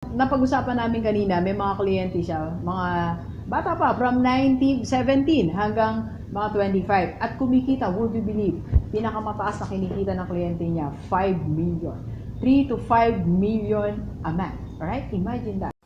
Napag-usapan namin kanina, may mga kliyente siya, mga bata pa, from 19, 17 hanggang mga 25. At kumikita, would you believe, pinakamataas na kinikita ng kliyente niya, 5 million. 3 to 5 million a month. Alright? Imagine that.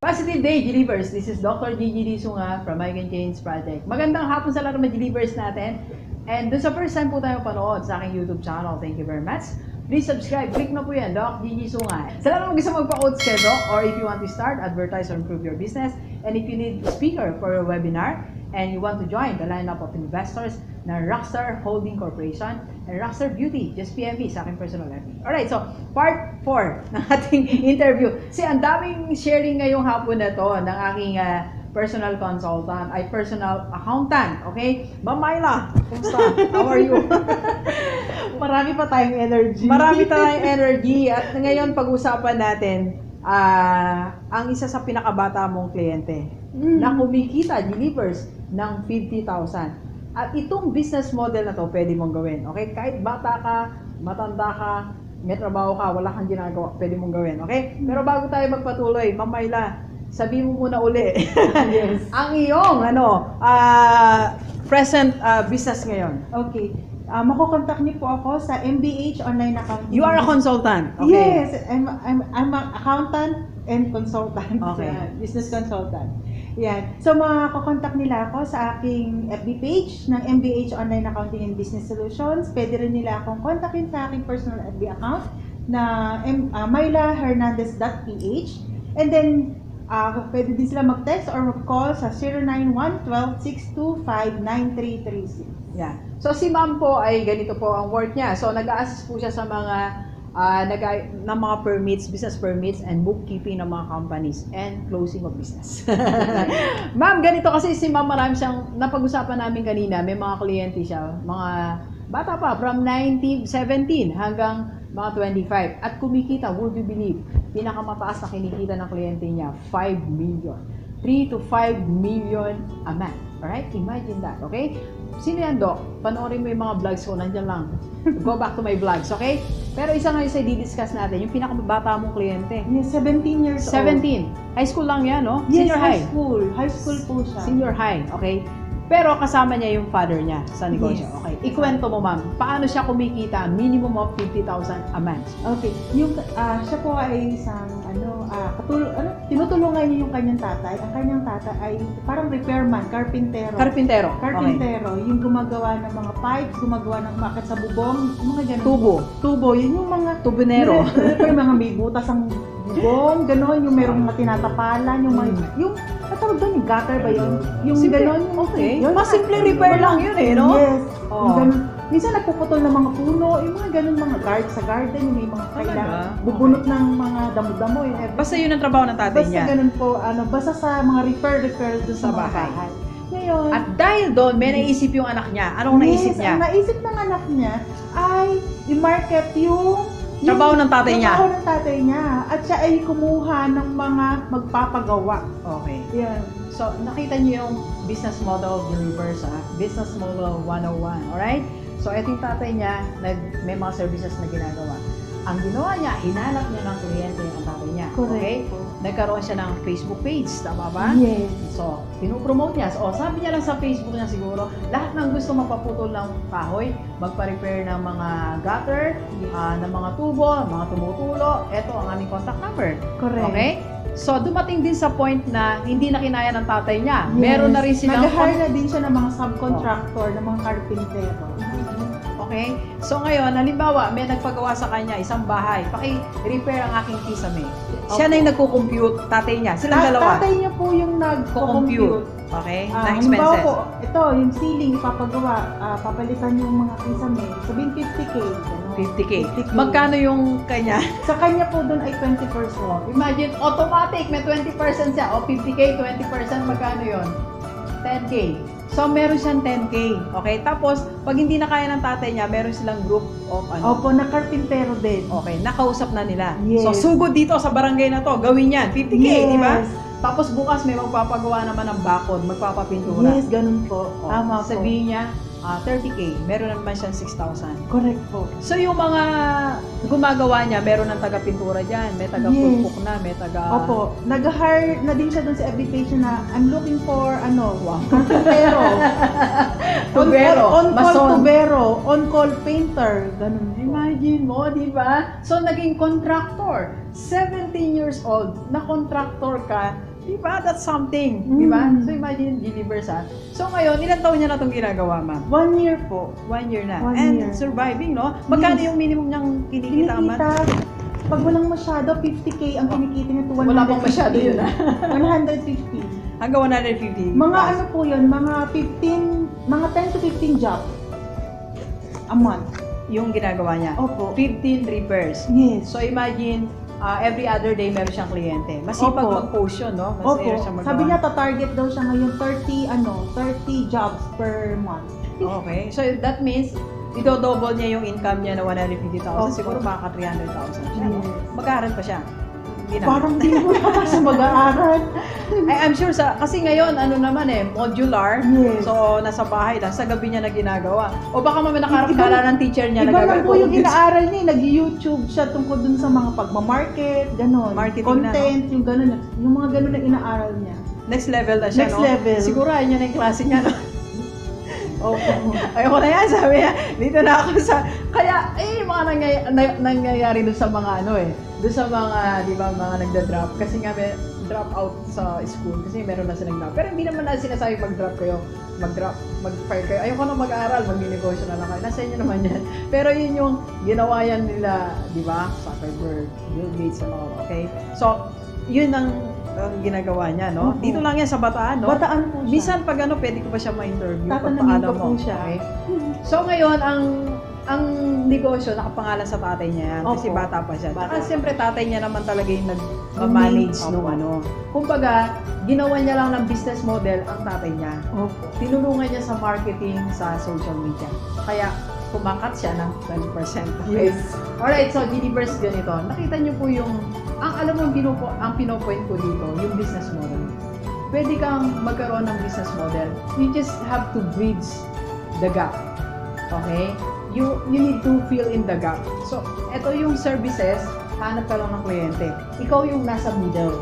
Positive day, Gilivers. This is Dr. Gigi Sunga from I Can Change Project. Magandang hapon sa lahat ng mga Gilivers natin. And dun sa first time po tayo panood sa aking YouTube channel, thank you very much. Please subscribe. Click na po yan, Doc Gigi Sunga. Sa lahat ng gusto magpa-quotes kay Doc, or if you want to start, advertise, or improve your business, and if you need a speaker for your webinar, and you want to join the lineup of investors na Rockstar Holding Corporation and Rockstar Beauty, just PM me sa aking personal FB. Alright, so part 4 ng ating interview. Ang daming sharing ngayong hapon na to ng aking personal consultant, ay personal accountant, okay? Ma'am Myla, kumusta? How are you? Marami pa tayong energy. Marami tayong energy. At ngayon pag-usapan natin ang isa sa pinakabata mong kliyente na kumikita, delivers ng 50,000. At itong business model na to, pwede mong gawin. Okay? Kahit bata ka, matanda ka, may trabaho ka, wala kang ginagawa, pwede mong gawin. Okay? Pero bago tayo magpatuloy, Ma'am Myla, sabi mo muna uli. Yes. Ang iyong present business ngayon. Okay. Makokontak niyo po ako sa MBH Online Accounting. You are a consultant. Okay. Yes, I'm an accountant and consultant. Okay. Business consultant. Yan. So makokontak nila ako sa aking FB page ng MBH Online Accounting and Business Solutions. Pwede rin nila akong kontakin sa aking personal FB account na myla.hernandez.ph. And then pwede din sila mag-text or mag-call sa 091-12-625-9336. Yeah. So si ma'am po ay ganito po ang work niya. So nag-a-assist po siya sa mga ng mga permits, business permits and bookkeeping ng mga companies and closing of business. Ma'am, ganito kasi si ma'am, marami siyang napag-usapan namin kanina, may mga kliyente siya, mga bata pa, from 19, 17 hanggang mga 25. At kumikita, would you believe, pinakamataas na kinikita ng kliyente niya, 5 million. 3 to 5 million a month. Alright? Imagine that, okay? Sino yan, Doc? Panoorin mo yung mga vlogs ko, nandiyan lang. Go back to my vlogs, okay? Pero isa ngayon sa di-discuss natin, yung pinakamabata mong kliyente. Yes, 17 years 17. High school lang yan, no? Yes, Senior high. High school po siya. Senior high, okay? Pero kasama niya yung father niya sa negosyo. Yes. Okay. Ikwento mo, ma'am, paano siya kumikita minimum of 50,000 a month? Okay. Yung siya po ay isang tinutulungan niya yung kanyang tatay. Ang kanyang tatay ay parang repairman, carpintero. Carpintero. Carpintero, yung gumagawa ng mga pipes, gumagawa ng umakyat sa bubong, yung mga ganun. Tubo. Yun yung mga Tubinero. yung mga may butas ang bubong, gano'n, yung merong mga tinatapalan, yung mga, yung, natawag doon, yung gutter ba yun? Yung Simple. gano'n, Okay. Yun, Mas simple repair lang yun eh, no? Yes. Oh. Yung ganun. Minsan nagpuputol ng mga puno, yung mga ganun, mga guard sa garden, yung may mga kailangan, bubunot ng mga damo-damo, yun. Basta yun ang trabaho ng tatay Basta niya. ganun po, basta sa mga repair doon Sa sa mga bahay. bahay. Ngayon, At dahil doon, may naisip yung anak niya. Anong naisip niya? Ang naisip ng anak niya ay i-market yung Trabaho ng tatay niya. Trabaho ng tatay niya. At siya ay kumuha ng mga magpapagawa. Okay. Yan. So, nakita niyo yung business model of the reverse, Business model 101, alright? So, ito yung tatay niya, may mga services na ginagawa. Ang ginawa niya, hinanap niya ng kliyente ang tatay niya. Correct. Okay? Nagkaroon siya ng Facebook page, tama ba? Yes. So, pinupromote niya. So, sabi niya lang sa Facebook niya siguro, lahat ng gusto magpaputol ng kahoy, magpa-repair ng mga gutter, ng mga tubo, mga tumutulo, eto ang aming contact number. Correct. Okay? So, dumating din sa point na hindi na kinaya ng tatay niya. Yes. Meron na rin silang... Nag-hire na din siya ng mga subcontractor, ng mga carpintero. Okay? So, ngayon, halimbawa, may nagpagawa sa kanya isang bahay. Paki-repair ang aking kisame. Siya na yung nagko-compute, tatay niya. Silang dalawa. Tatay niya po yung nagko-compute. Okay? Na Halimbawa expenses. po, ito, yung ceiling, ipapagawa, papalitan yung mga kisame. Sabihin 50K. 50K. Magkano yung kanya? Sa kanya po doon ay 20%. Imagine, automatic, may 20% siya. O 50K, 20%, magkano yon? 10K. So, meron siyang 10K. Okay? Tapos, pag hindi na kaya ng tatay niya, meron silang group of Opo, na carpintero din. Okay, nakausap na nila. Yes. So, sugod dito sa barangay na to, gawin yan. 50K, Yes. di ba? Tapos bukas may magpapagawa naman ng bakod, magpapapintura. Yes, ganun po. Oh, Tama po. sabihin niya, 30K, meron naman siyang 6,000. Correct po. So yung mga gumagawa niya, meron ng taga-pintura dyan, may taga-pulpok na, may taga... Opo. Nag-hire na din siya dun sa FB page na I'm looking for, Wow. tubero. Tubero, On-call mason. tubero. On-call painter. Ganun po. Imagine mo, di ba? So naging contractor. 17 years old, na contractor ka, di ba? That's something, di ba? So imagine, delivers ha. So ngayon, ilang taon niya na itong ginagawa, ma'am? 1 year po. 1 year na. 1 And year. surviving, no? Magkano Yes. yung minimum niyang kinikita a month? Pag walang masyado, 50K ang kinikita niya to 150. Wala pang masyado yun, ha? 150. Hanggang 150. Mga ano po yun, mga 10 to 15 jobs a month. Yung ginagawa niya. Opo. 15 repairs. Yes. So imagine, every other day meron siyang kliyente. Masipag Opo. mag-post yun, no? Opo. Masipag siya magawa. Sabi niya, ta-target daw siya ngayon 30 jobs per month. Okay. So that means, i-double niya yung income niya na 150,000. Opo. Siguro makaka 300,000 siya. No? Yes. Mag-aaral pa siya. Hindi na. Parang hindi mo sa mag-aaral. I'm sure kasi ngayon, ano naman modular. Yes. So, nasa bahay lang. Sa gabi niya na ginagawa. O baka mamaya nakaharap ka lang ng teacher niya. Iba lang po yung nag-aral. inaaral niya. Nag-YouTube siya tungkol dun sa mga pagmamarket, gano'n. Marketing Content, yung gano'n. Yung mga gano'n na inaaral niya. Next level na siya, Next no? level. Siguro ayun na yung klase niya, no? Opo. Ayoko na yan, sabi niya. Dito na ako sa... Kaya, mga nangyayari doon sa mga doon sa mga, di ba, mga nagda-drop. Kasi nga may drop out sa school. Kasi meron na silang drop. Pero hindi naman na sinasabi mag-drop kayo. Mag-fire kayo. Ayoko na mag-aaral, mag-negosyo na lang kayo. Nasa inyo naman yan. Pero yun yung ginawa yan nila, di ba? Zuckerberg, Bill Gates and all, okay? So, yun ang ginagawa niya, no? Opo. Dito lang yan sa Bataan, no? Bataan po siya. Minsan pag pwede ko ba siya ma-interview? Tatanungin ko Pagpaalam po mo. siya. Okay? So ngayon, ang negosyo nakapangalan sa tatay niya yan. Kasi Opo. bata pa siya. Bata. Kasi siyempre tatay niya naman talaga yung nag-manage Opo. nung Kumbaga, ginawa niya lang ng business model ang tatay niya. Opo. Tinulungan niya sa marketing sa social media. Kaya kumakat siya ng 20%. Okay? Yes. Alright, so Giniverse ganito. Nakita niyo po yung, alam mo, ang pinopoint ko dito, yung business model. Pwede kang magkaroon ng business model. You just have to bridge the gap. Okay? You need to fill in the gap. So, ito yung services, hanap ka lang ng kliyente. Ikaw yung nasa middle.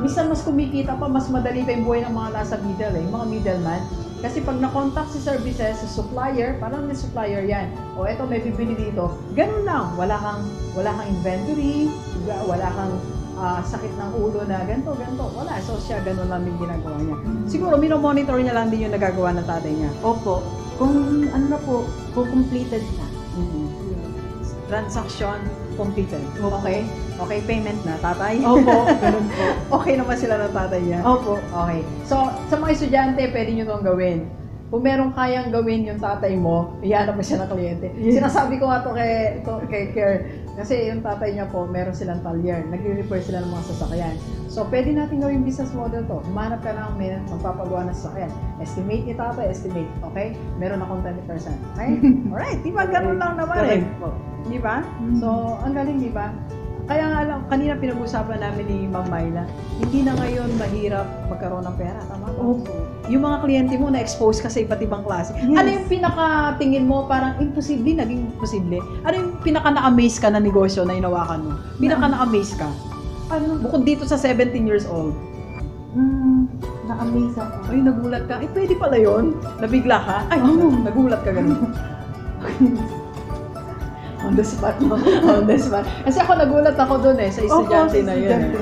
Minsan mas kumikita pa, mas madali pa yung buhay ng mga nasa middle, yung mga middleman. Kasi pag na-contact si services, si supplier, parang may supplier yan. O eto, may bibili dito. Ganun lang. Wala kang inventory, wala kang sakit ng ulo na ganito. Wala. So siya, ganun lang yung ginagawa niya. Siguro, minomonitor niya lang din yung nagagawa ng tatay niya. Opo. Kung ano na po, kung completed na. Transaction completed. Okay? Okay, payment na. Tatay? Opo. Ganun po. Okay naman sila ng tatay niya? Opo. Okay. So, sa mga estudyante, pwede nyo itong gawin. Kung meron kayang gawin yung tatay mo, iyanap mo siya ng kliyente. Yes. Sinasabi ko nga kay Care, kasi yung tatay niya po, meron silang talyer. Nagre-repair sila ng mga sasakyan. So, pwede natin gawin business model to. Humanap ka ng magpapagawa ng sasakyan. Estimate ni tatay, estimate. Okay? Meron akong 20%. Okay? Alright. Di ba? Ganun lang naman eh. Correct po. Di ba? So, ang galing, di ba? Kaya nga lang, kanina pinag-usapan namin ni Ma'am Myla, hindi na ngayon mahirap magkaroon ng pera. Tama ba? Opo. Yung mga kliyente mo na-expose ka sa iba't ibang klase. Yes. Ano yung pinaka-tingin mo parang imposible, naging imposible? Ano yung pinaka-na-amaze ka na negosyo na inawakan mo? Pinaka-na-amaze ka? Ano? Bukod dito sa 17 years old. Na-amaze ako. Ay, nagulat ka. Ay, pwede pala yun. Nabigla ka. Ay, nagulat ka ganun. On the spot, no? On the spot. Kasi ako nagulat ako doon sa estudyante na yun.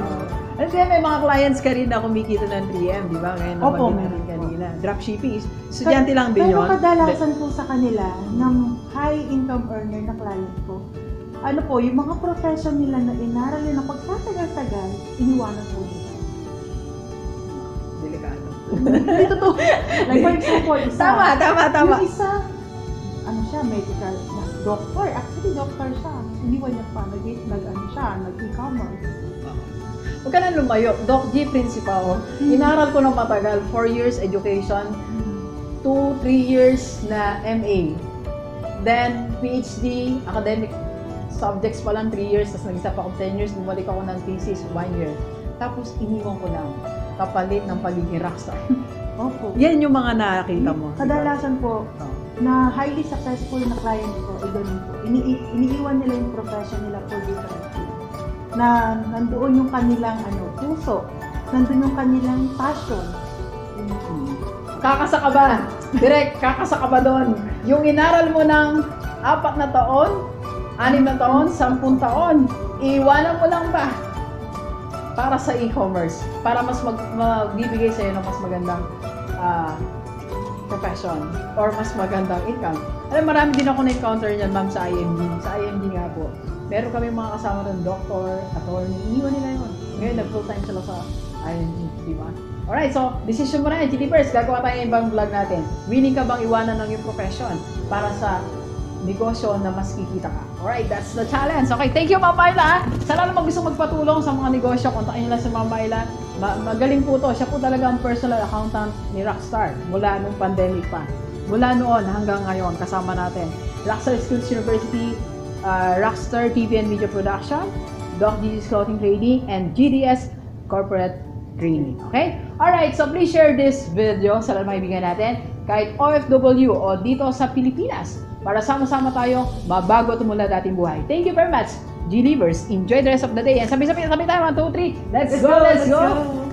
And then may mga clients ka rin na kumikita ng 3M, di ba? Ngayon Opo, nabanggit natin kanina. Dropshipping, estudyante lang din yun. Pero kadalasan po sa kanila, ng high income earner na client ko, ano po, yung mga profession nila na inaral nila pagkatagal-tagal, iniwanan po nila. Delikado. Dito to. Like for example, isa. Tama. Yung isa, ano siya, medical, doctor. Actually, doctor siya. Iniwan niya pa, nag-e-commerce. Huwag ka na lumayo. Doc G, principal. Inaral ko ng matagal. 4 years education. 2-3 years na MA. Then, PhD, academic subjects pa lang 3 years. Tapos nag-isa pa ako 10 years. Bumalik ako ng thesis, 1 year. Tapos, iniwan ko lang. kapalit ng pagiging rockstar. Opo. Yan yung mga nakakita mo. Kadalasan po, Oh. na highly successful na client ko, ay ganun po. Iniiwan nila yung profession nila for different things. Na nandoon yung kanilang puso, nandoon yung kanilang passion. Kakasa ka ba? Direct, kakasa ka ba doon? Yung inaral mo ng 4 na taon, 6 na taon, 10 taon, iiwanan mo lang ba? Para sa e-commerce, para mas magbibigay sa'yo ng mas magandang profession or mas magandang income. Alam, marami din ako na-encounter niyan, ma'am, sa IMG. Sa IMG nga po. Meron kami mga kasama ng doctor, attorney, iniwan nila yun. Ngayon, nag-full time sila sa IMG, di ba? Alright, so, decision mo na yan, Chilipers. Gagawa tayo ng ibang vlog natin. Willing ka bang iwanan ng iyong profession para sa negosyo na mas kikita ka? Alright, that's the challenge. Okay, thank you, Ma'am Myla. Sa lalo gusto magpatulong sa mga negosyo, kontakin nyo lang si Ma'am Myla. Magaling po to. Siya po talaga ang personal accountant ni Rockstar mula nung pandemic pa. Mula noon hanggang ngayon, kasama natin. Rockstar Skills University, Rockstar TV and Media Production, Doc Gigi's Clothing Trading, and GDS Corporate Training. Okay? Alright, so please share this video sa lahat kaibigan natin kahit OFW o dito sa Pilipinas para sama-sama tayo mabago at umulad ating buhay. Thank you very much, G-Livers. Enjoy the rest of the day. And sabi tayo, 1, 2, 3. Let's go!